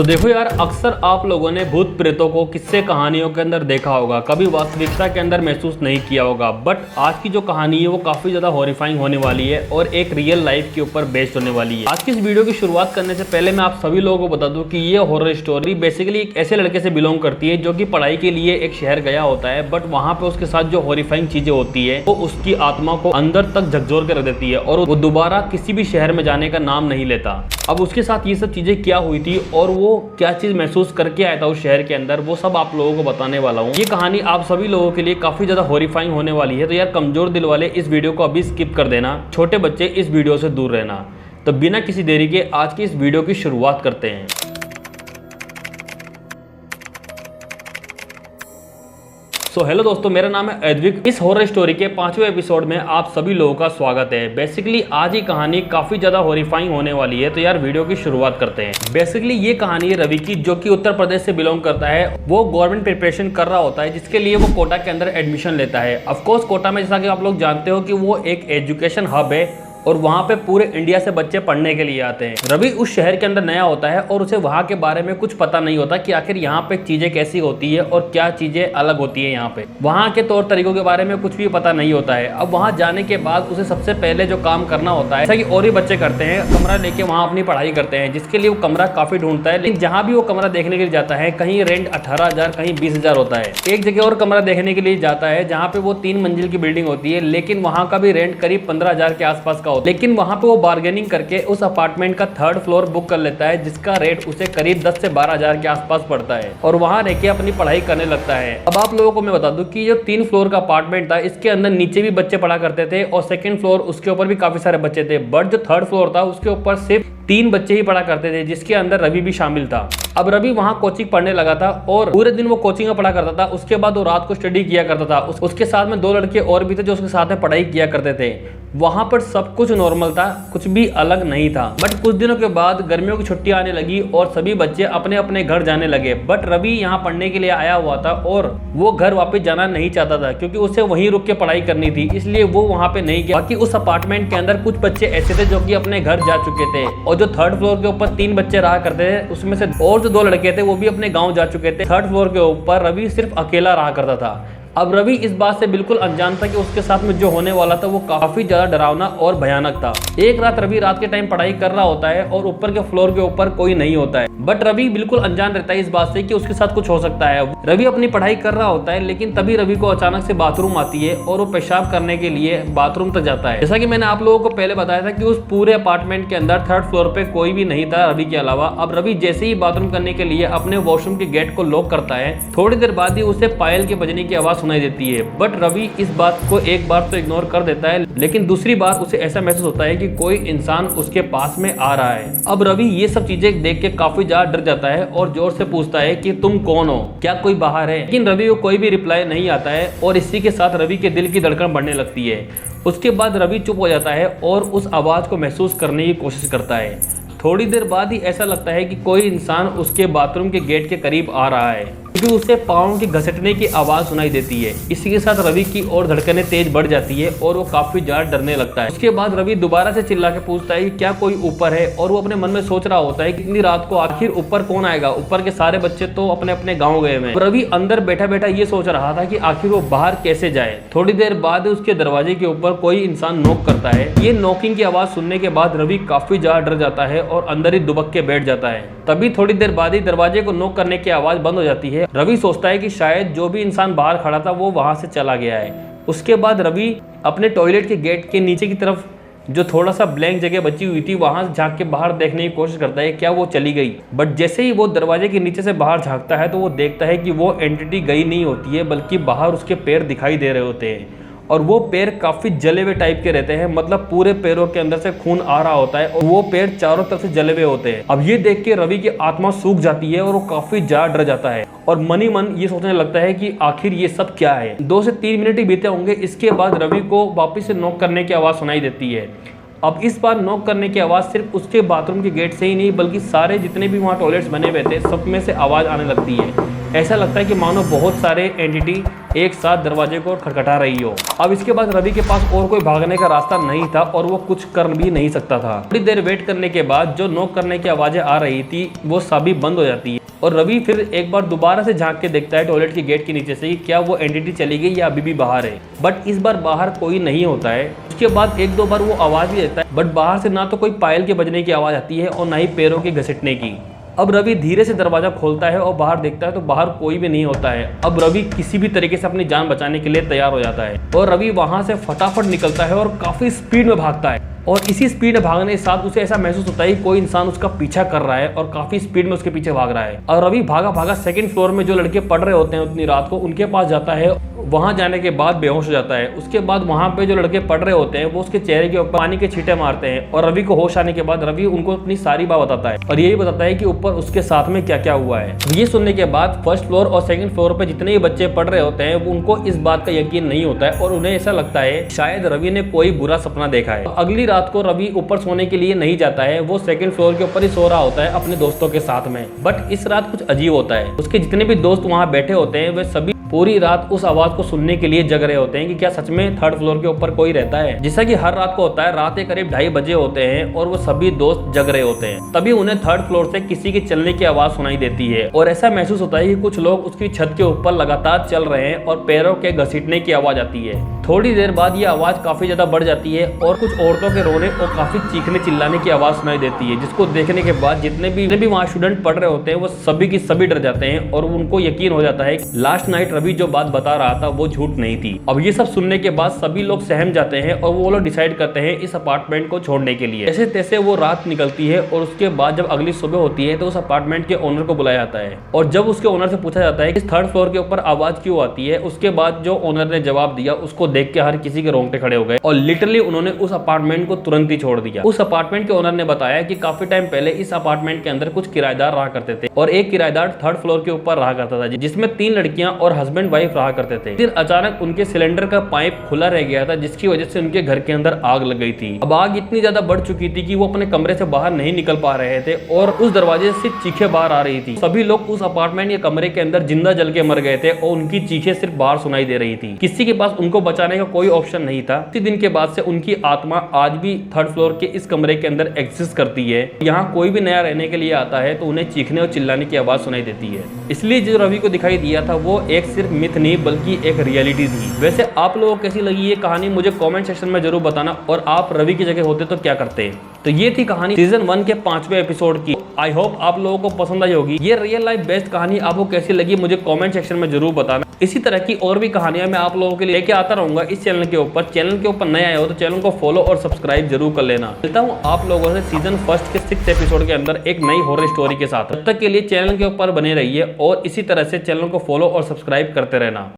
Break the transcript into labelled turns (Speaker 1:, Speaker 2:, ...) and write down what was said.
Speaker 1: तो देखो यार, अक्सर आप लोगों ने भूत प्रेतों को किस्से कहानियों के अंदर देखा होगा, कभी वास्तविकता के अंदर महसूस नहीं किया होगा। बट आज की जो कहानी है वो काफी ज्यादा हॉरिफाइंग होने वाली है और एक रियल लाइफ के ऊपर बेस्ड होने वाली है। आज की इस वीडियो की शुरुआत करने से पहले मैं आप सभी लोगों को बता दूं कि ये हॉरर स्टोरी बेसिकली एक ऐसे लड़के से बिलोंग करती है जो कि पढ़ाई के लिए एक शहर गया होता है, बट वहां पे उसके साथ जो हॉरिफाइंग चीजें होती है वो उसकी आत्मा को अंदर तक झकझोर कर रख देती है और वो दोबारा किसी भी शहर में जाने का नाम नहीं लेता। अब उसके साथ ये सब चीजें क्या हुई थी और वो क्या चीज महसूस करके आया था उस शहर के अंदर, वो सब आप लोगों को बताने वाला हूँ। ये कहानी आप सभी लोगों के लिए काफी ज्यादा हॉरिफाइंग होने वाली है, तो यार कमजोर दिल वाले इस वीडियो को अभी स्किप कर देना, छोटे बच्चे इस वीडियो से दूर रहना। तो बिना किसी देरी के आज की इस वीडियो की शुरुआत करते हैं। सो हेलो दोस्तों, मेरा नाम है अद्विक। इस हॉरर स्टोरी के 5वें एपिसोड में आप सभी लोगों का स्वागत है। बेसिकली आज ही कहानी काफी ज्यादा हॉरिफाइंग होने वाली है, तो यार वीडियो की शुरुआत करते हैं। बेसिकली ये कहानी है रवि की, जो कि उत्तर प्रदेश से बिलोंग करता है। वो गवर्नमेंट प्रिपरेशन कर रहा होता है, जिसके लिए वो कोटा के अंदर एडमिशन लेता है। ऑफकोर्स कोटा में जैसा कि आप लोग जानते हो कि वो एक एजुकेशन हब है और वहाँ पे पूरे इंडिया से बच्चे पढ़ने के लिए आते हैं। रवि उस शहर के अंदर नया होता है और उसे वहाँ के बारे में कुछ पता नहीं होता कि आखिर यहाँ पे चीजें कैसी होती है और क्या चीजें अलग होती है। यहाँ पे वहाँ के तौर तरीकों के बारे में कुछ भी पता नहीं होता है। अब वहाँ जाने के बाद उसे सबसे पहले जो काम करना होता है, जैसा कि और भी बच्चे करते हैं, कमरा लेके वहाँ अपनी पढ़ाई करते हैं, जिसके लिए वो कमरा काफी ढूंढता है। लेकिन जहाँ भी वो कमरा देखने के लिए जाता है, कहीं रेंट 18,000 कहीं 20,000 होता है। एक जगह और कमरा देखने के लिए जाता है जहाँ पे वो 3 मंजिल की बिल्डिंग होती है, लेकिन वहाँ का भी रेंट करीब 15,000 के आसपास का होता है। लेकिन वहाँ पे वो बार्गेनिंग करके उस अपार्टमेंट का 3rd फ्लोर बुक कर लेता है, जिसका रेट उसे करीब 10 से 12,000 के आसपास पड़ता है और वहां रहकर अपनी पढ़ाई करने लगता है। अब आप लोगों को मैं बता दूं कि जो 3 फ्लोर का अपार्टमेंट था, इसके अंदर नीचे भी बच्चे पढ़ा करते थे और 2nd फ्लोर उसके ऊपर भी काफी सारे बच्चे थे, बट जो 3rd फ्लोर था उसके ऊपर सिर्फ 3 बच्चे ही पढ़ा करते थे, जिसके अंदर रवि भी शामिल था। अब रवि वहां कोचिंग पढ़ने लगा था और पूरे दिन वो कोचिंग में पढ़ा करता था। उसके बाद वो रात को स्टडी किया करता था। उसके साथ में 2 लड़के और भी थे जो उसके साथ में पढ़ाई किया करते थे। वहां पर सब कुछ नॉर्मल था, कुछ भी अलग नहीं था। बट कुछ दिनों के बाद गर्मियों की छुट्टी आने लगी और सभी बच्चे अपने अपने घर जाने लगे। बट रवि यहाँ पढ़ने के लिए आया हुआ था और वो घर वापस जाना नहीं चाहता था, क्योंकि उसे वहीं रुक के पढ़ाई करनी थी, इसलिए वो वहां पे नहीं गया। बाकी उस अपार्टमेंट के अंदर कुछ बच्चे ऐसे थे जो कि अपने घर जा चुके थे और जो 3rd फ्लोर के ऊपर 3 बच्चे रहा करते थे, उसमें से और जो 2 लड़के थे वो भी अपने गाँव जा चुके थे। 3rd फ्लोर के ऊपर रवि सिर्फ अकेला रहा करता था। अब रवि इस बात से बिल्कुल अनजान था कि उसके साथ में जो होने वाला था वो काफी ज्यादा डरावना और भयानक था। एक रात रवि रात के टाइम पढ़ाई कर रहा होता है और ऊपर के फ्लोर के ऊपर कोई नहीं होता है, बट रवि बिल्कुल अनजान रहता है इस बात से कि उसके साथ कुछ हो सकता है। रवि अपनी पढ़ाई कर रहा होता है, लेकिन तभी रवि को अचानक से बाथरूम आती है और वो पेशाब करने के लिए बाथरूम तक जाता है। जैसा कि मैंने आप लोगों को पहले बताया था कि उस पूरे अपार्टमेंट के अंदर 3rd फ्लोर पे कोई भी नहीं था रवि के अलावा। अब रवि जैसे ही बाथरूम करने के लिए अपने वॉशरूम के गेट को लॉक करता है, थोड़ी देर बाद ही उसे पायल के बजने की आवाज सुनाई देती है। बट रवि इस बात को एक बार तो इग्नोर कर देता है, लेकिन दूसरी बार उसे ऐसा महसूस होता है कि कोई इंसान उसके पास में आ रहा है। अब रवि ये सब चीजें देख के काफी ज्यादा डर जाता है और जोर से पूछता है कि तुम कौन हो, क्या कोई बाहर है? लेकिन रवि को कोई भी रिप्लाई नहीं आता है और इसी के साथ रवि के दिल की धड़कन बढ़ने लगती है। उसके बाद रवि चुप हो जाता है और उस आवाज को महसूस करने की कोशिश करता है। थोड़ी देर बाद ही ऐसा लगता है कि कोई इंसान उसके बाथरूम के गेट के करीब आ रहा है, क्योंकि उसे पाँव की घसटने की आवाज सुनाई देती है। इसी के साथ रवि की और धड़कनें तेज बढ़ जाती है और वो काफी ज्यादा डरने लगता है। उसके बाद रवि दोबारा से चिल्ला के पूछता है कि क्या कोई ऊपर है, और वो अपने मन में सोच रहा होता है कि इतनी रात को आखिर ऊपर कौन आएगा, ऊपर के सारे बच्चे तो अपने अपने गाँव गए हुए हैं। रवि अंदर बैठा बैठा ये सोच रहा था कि आखिर वो बाहर कैसे जाए। थोड़ी देर बाद उसके दरवाजे के ऊपर कोई इंसान नॉक करता है। ये नॉकिंग की आवाज सुनने के बाद रवि काफी ज्यादा डर जाता है और अंदर ही दुबक के बैठ जाता है। तभी थोड़ी देर बाद ही दरवाजे को नॉक करने की आवाज बंद हो जाती है। रवि सोचता है कि शायद जो भी इंसान बाहर खड़ा था वो वहां से चला गया है। उसके बाद रवि अपने टॉयलेट के गेट के नीचे की तरफ जो थोड़ा सा ब्लैंक जगह बची हुई थी वहां से झांक के बाहर देखने की कोशिश करता है क्या वो चली गई। बट जैसे ही वो दरवाजे के नीचे से बाहर झांकता है तो वो देखता है कि वो एंटिटी गई नहीं होती है, बल्कि बाहर उसके पैर दिखाई दे रहे होते हैं और वो पैर काफी जले हुए टाइप के रहते हैं। मतलब पूरे पैरों के अंदर से खून आ रहा होता है और वो पैर चारों तरफ से जले हुए होते हैं। अब ये देख के रवि की आत्मा सूख जाती है और वो काफी ज्यादा डर जाता है और मन ही मन ये सोचने लगता है कि आखिर ये सब क्या है। 2 से 3 मिनट ही बीते होंगे। इसके बाद रवि को वापस से नॉक करने की आवाज सुनाई देती है। अब इस बार नॉक करने की आवाज़ सिर्फ उसके बाथरूम के गेट से ही नहीं, बल्कि सारे जितने भी वहाँ टॉयलेट्स बने हुए थे सब में से आवाज़ आने लगती है। ऐसा लगता है कि मानो बहुत सारे एंटिटी एक साथ दरवाजे को खटखटा रही हो। अब इसके बाद रवि के पास और कोई भागने का रास्ता नहीं था और वो कुछ कर भी नहीं सकता था। थोड़ी देर वेट करने के बाद जो नॉक करने की आवाजें आ रही थी वो सभी बंद हो जाती है और रवि फिर एक बार दोबारा से झांक के देखता है टॉयलेट के गेट के नीचे से कि क्या वो एंटिटी चली गई या अभी भी बाहर है। बट इस बार बाहर कोई नहीं होता है। उसके बाद एक दो बार वो आवाज भी देता है बट बाहर से ना तो कोई पायल के बजने की आवाज आती है और ना ही पैरों के घसीटने की। अब रवि धीरे से दरवाजा खोलता है और बाहर देखता है तो बाहर कोई भी नहीं होता है। अब रवि किसी भी तरीके से अपनी जान बचाने के लिए तैयार हो जाता है और रवि वहां से फटाफट निकलता है और काफी स्पीड में भागता है। और इसी स्पीड में भागने के साथ उसे ऐसा महसूस होता है कि कोई इंसान उसका पीछा कर रहा है और काफी स्पीड में उसके पीछे भाग रहा है। और रवि भागा भागा सेकंड फ्लोर में जो लड़के पढ़ रहे होते हैं उतनी रात को उनके पास जाता है। वहां जाने के बाद बेहोश हो जाता है। उसके बाद वहां पे जो लड़के पढ़ रहे होते हैं वो उसके चेहरे के ऊपर पानी के छींटे मारते हैं और रवि को होश आने के बाद रवि उनको अपनी सारी बात बताता है और यही बताता है कि ऊपर उसके साथ में क्या क्या हुआ है। ये सुनने के बाद फर्स्ट फ्लोर और सेकंड फ्लोर पे जितने भी बच्चे पढ़ रहे होते हैं उनको इस बात का यकीन नहीं होता है और उन्हें ऐसा लगता है शायद रवि ने कोई बुरा सपना देखा है। अगली रात को रवि ऊपर सोने के लिए नहीं जाता है। वो सेकंड फ्लोर के ऊपर ही सो रहा होता है अपने दोस्तों के साथ में। बट इस रात कुछ अजीब होता है। उसके जितने भी दोस्त वहां बैठे होते हैं वे सभी पूरी रात उस आवाज को सुनने के लिए जग रहे होते हैं कि क्या सच में थर्ड फ्लोर के ऊपर कोई रहता है। जैसा कि हर रात को होता है, रात के करीब 2:30 बजे होते हैं और वो सभी दोस्त जग रहे होते हैं। तभी उन्हें थर्ड फ्लोर से किसी के चलने की आवाज सुनाई देती है और ऐसा महसूस होता है कि कुछ लोग उसकी छत के ऊपर लगातार चल रहे हैं और पैरों के घसीटने की आवाज आती है। थोड़ी देर बाद ये आवाज काफी ज्यादा बढ़ जाती है और कुछ औरतों के रोने और काफी चीखने चिल्लाने की आवाज सुनाई देती है, जिसको देखने के बाद जितने भी वहाँ स्टूडेंट पढ़ रहे होते हैं वो सभी की सभी डर जाते हैं और उनको यकीन हो जाता है लास्ट नाइट रवि जो बात बता रहा था वो झूठ नहीं थी। अब ये सब सुनने के बाद सभी लोग सहम जाते हैं और वो लोग डिसाइड करते हैं इस अपार्टमेंट को छोड़ने के लिए। जैसे तैसे वो रात निकलती है और उसके बाद जब अगली सुबह होती है तो उस अपार्टमेंट के ओनर को बुलाया जाता है और जब उसके ओनर से पूछा जाता है कि थर्ड फ्लोर के ऊपर आवाज क्यों आती है, उसके बाद जो ओनर ने जवाब दिया उसको देख के हर किसी के रोंगटे खड़े हो गए और लिटरली उन्होंने उस अपार्टमेंट को तुरंत ही छोड़ दिया। उस अपार्टमेंट के ओनर ने बताया कि काफी टाइम पहले इस अपार्टमेंट के अंदर कुछ किराएदार रहा करते थे और एक किराएदार थर्ड फ्लोर के ऊपर रहा करता था जिसमें 3 लड़कियां और हस्बैंड वाइफ रहा करते थे। फिर अचानक उनके सिलेंडर का पाइप खुला रह गया था जिसकी वजह से उनके घर के अंदर आग लग गई थी। अब आग इतनी ज्यादा बढ़ चुकी थी कि वो अपने कमरे से बाहर नहीं निकल पा रहे थे और उस दरवाजे से चीखें बाहर आ रही थी। सभी लोग उस अपार्टमेंट के कमरे के अंदर जिंदा जल के मर गए थे और उनकी चीखें सिर्फ बाहर सुनाई दे रही थी। किसी के पास उनको बचाने का कोई ऑप्शन नहीं था। इसी दिन के बाद से उनकी आत्मा आज भी थर्ड फ्लोर के इस कमरे के अंदर एग्जिस्ट करती है। यहाँ कोई भी नया रहने के लिए आता है तो उन्हें चीखने और चिल्लाने की आवाज सुनाई देती है। इसलिए जो रवि को दिखाई दिया था वो एक सिर्फ मिथ नहीं बल्कि एक रियलिटी थी। वैसे आप लोगों को कैसी लगी ये कहानी मुझे कमेंट सेक्शन में जरूर बताना और आप रवि की जगह होते तो क्या करते। तो ये थी कहानी सीजन 1 के 5वें एपिसोड की। आई होप आप लोगों को पसंद आई होगी। ये रियल लाइफ बेस्ड कहानी आपको कैसी लगी मुझे कमेंट सेक्शन में जरूर बताना। इसी तरह की और भी कहानियां मैं आप लोगों के लिए लेके आता रहूंगा इस चैनल के ऊपर। चैनल के ऊपर नए आए हो तो चैनल को फॉलो और सब्सक्राइब जरूर कर लेना। मिलता हूँ आप लोगों से सीजन 1 के 6 एपिसोड के अंदर एक नई हॉरर स्टोरी के साथ। तब तक के लिए चैनल के ऊपर बने रहिए और इसी तरह से चैनल को फॉलो और सब्सक्राइब करते रहना।